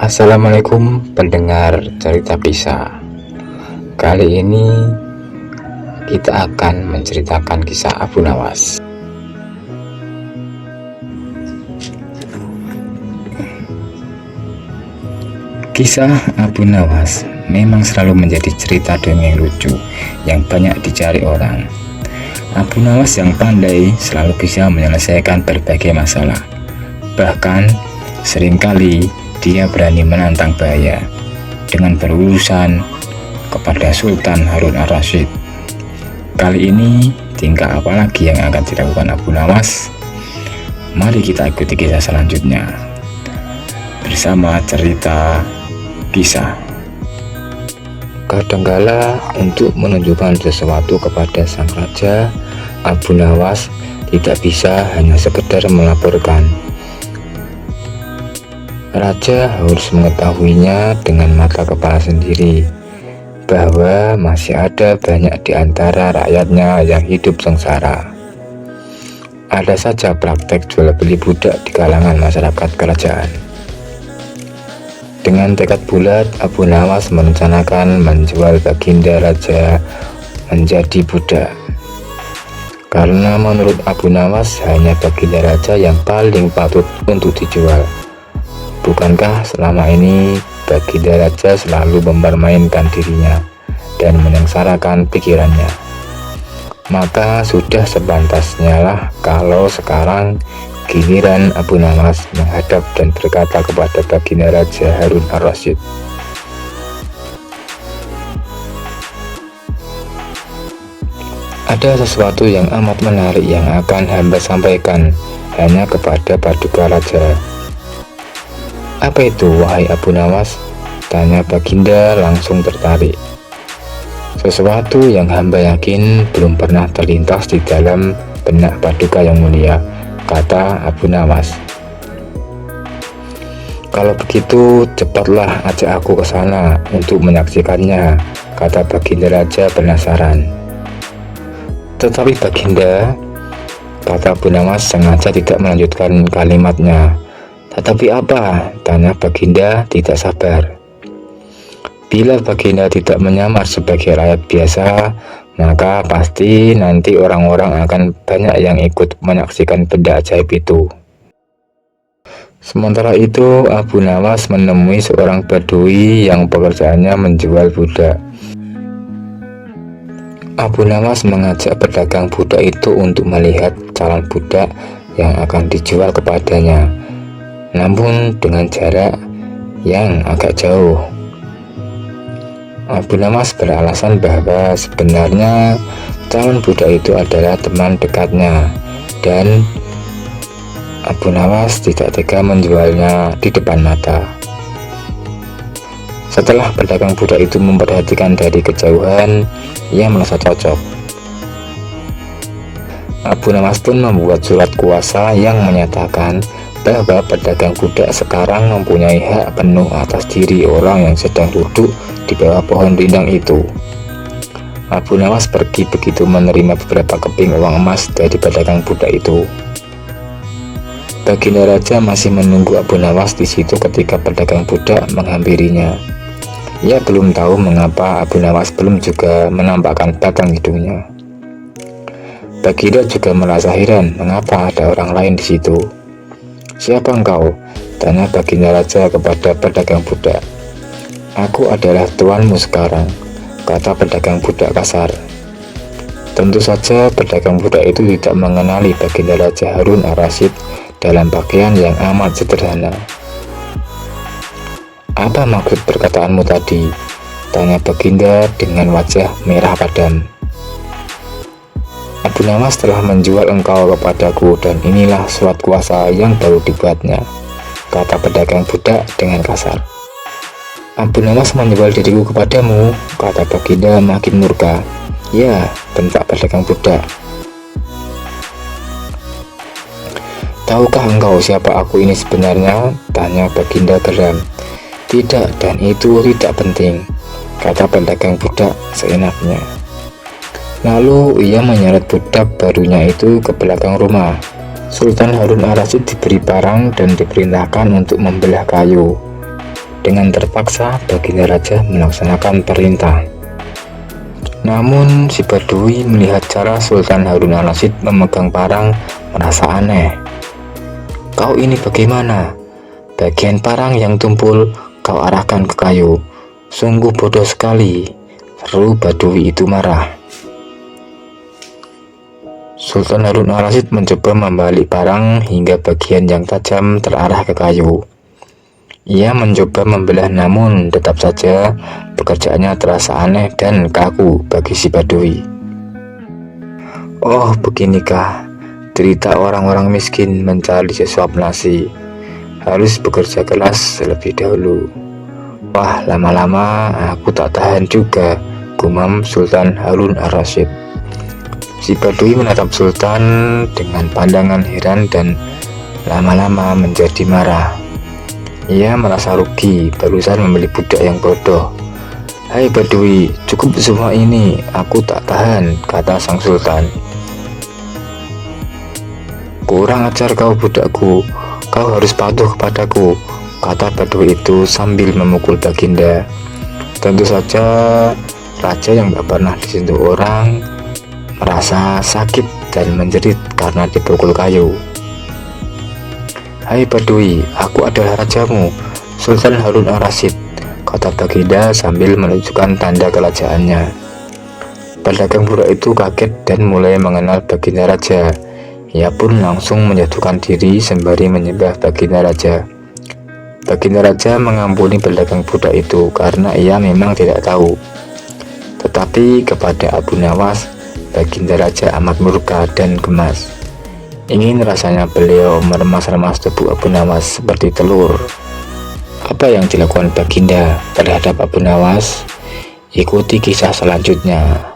Assalamualaikum pendengar cerita kisah. Kali ini kita akan menceritakan kisah Abu Nawas. Kisah Abu Nawas memang selalu menjadi cerita dongeng lucu yang banyak dicari orang. Abu Nawas yang pandai selalu bisa menyelesaikan berbagai masalah. Bahkan seringkali dia berani menantang bahaya dengan berurusan kepada Sultan Harun ar-Rasyid. Kali ini tingkah apa lagi yang akan dilakukan Abu Nawas? Mari kita ikuti kisah selanjutnya bersama cerita kisah. Kadangkala untuk menunjukkan sesuatu kepada sang raja, Abu Nawas tidak bisa hanya sekedar melaporkan. Raja harus mengetahuinya dengan mata kepala sendiri bahwa masih ada banyak di antara rakyatnya yang hidup sengsara. Ada saja praktek jual beli budak di kalangan masyarakat kerajaan. Dengan tekad bulat, Abu Nawas merencanakan menjual baginda raja menjadi budak. Karena menurut Abu Nawas hanya baginda raja yang paling patut untuk dijual. Bukankah selama ini baginda raja selalu mempermainkan dirinya dan menyengsarakan pikirannya? Maka sudah sepantasnya lah kalau sekarang giliran Abu Nawas menghadap dan berkata kepada baginda raja Harun ar-Rasyid. Ada sesuatu yang amat menarik yang akan hamba sampaikan hanya kepada paduka raja. Apa itu, wahai Abu Nawas? Tanya baginda langsung tertarik. Sesuatu yang hamba yakin belum pernah terlintas di dalam benak paduka yang mulia, kata Abu Nawas. Kalau begitu cepatlah ajak aku ke sana untuk menyaksikannya, kata baginda raja penasaran. Tetapi baginda, kata Abu Nawas sengaja tidak melanjutkan kalimatnya. Tetapi apa? Tanya baginda tidak sabar. Bila baginda tidak menyamar sebagai rakyat biasa, maka pasti nanti orang-orang akan banyak yang ikut menyaksikan benda ajaib itu. Sementara itu, Abu Nawas menemui seorang badui yang pekerjaannya menjual budak. Abu Nawas mengajak pedagang budak itu untuk melihat calon budak yang akan dijual kepadanya, namun dengan jarak yang agak jauh. Abu Nawas beralasan bahwa sebenarnya calon budak itu adalah teman dekatnya dan Abu Nawas tidak tega menjualnya di depan mata. Setelah pedagang budak itu memperhatikan dari kejauhan, ia merasa cocok. Abu Nawas pun membuat surat kuasa yang menyatakan bahwa pedagang budak sekarang mempunyai hak penuh atas diri orang yang sedang duduk di bawah pohon rindang itu. Abu Nawas pergi begitu menerima beberapa keping uang emas dari pedagang budak itu. Baginda raja masih menunggu Abu Nawas di situ ketika pedagang budak menghampirinya. Ia belum tahu mengapa Abu Nawas belum juga menampakkan batang hidungnya. Baginda juga merasa heran mengapa ada orang lain di situ. Siapa engkau? Tanya baginda raja kepada pedagang budak. Aku adalah tuanmu sekarang, kata pedagang budak kasar. Tentu saja pedagang budak itu tidak mengenali baginda raja Harun ar-Rasyid dalam pakaian yang amat sederhana. Apa maksud perkataanmu tadi? Tanya baginda dengan wajah merah padam. Abu Nawas telah menjual engkau kepadaku dan inilah surat kuasa yang baru dibuatnya, kata pedagang budak dengan kasar. Abu Nawas menjual diriku kepadamu, kata baginda makin murka. Ya, bentak pedagang budak. Tahukah engkau siapa aku ini sebenarnya? Tanya baginda geram. Tidak, dan itu tidak penting, kata pedagang budak seenaknya. Lalu ia menyeret budak barunya itu ke belakang rumah. Sultan Harun al-Rasyid diberi parang dan diperintahkan untuk membelah kayu. Dengan terpaksa, baginda raja melaksanakan perintah. Namun, si Badui melihat cara Sultan Harun al-Rasyid memegang parang merasa aneh. "Kau ini bagaimana? Bagian parang yang tumpul kau arahkan ke kayu. Sungguh bodoh sekali," seru Badui itu marah. Sultan Harun al-Rasyid mencoba membalik parang hingga bagian yang tajam terarah ke kayu. Ia mencoba membelah, namun tetap saja pekerjaannya terasa aneh dan kaku bagi si Badui. "Oh, beginikah cerita orang-orang miskin mencari sesuap nasi, harus bekerja keras terlebih dahulu. Wah, lama-lama aku tak tahan juga," gumam Sultan Harun al-Rasyid. Si Badui menatap Sultan dengan pandangan heran dan lama-lama menjadi marah. Ia merasa rugi barusan membeli budak yang bodoh. "Hai Badui, cukup semua ini, aku tak tahan," kata sang Sultan. "Kurang ajar kau budakku, kau harus patuh kepadaku," kata Badui itu sambil memukul baginda. Tentu saja raja yang tak pernah disentuh orang merasa sakit dan menjerit karena dipukul kayu. "Hai Badui, aku adalah rajamu, Sultan Harun al-Rasyid," kata baginda sambil menunjukkan tanda kerajaannya. Pedagang budak itu kaget dan mulai mengenal baginda raja. Ia pun langsung menjatuhkan diri sembari menyembah baginda raja. Baginda raja mengampuni pedagang budak itu karena ia memang tidak tahu. Tetapi kepada Abu Nawas, baginda raja amat murka dan gemas. Ingin rasanya beliau meremas-remas tubuh Abu Nawas seperti telur. Apa yang dilakukan baginda terhadap Abu Nawas? Ikuti kisah selanjutnya.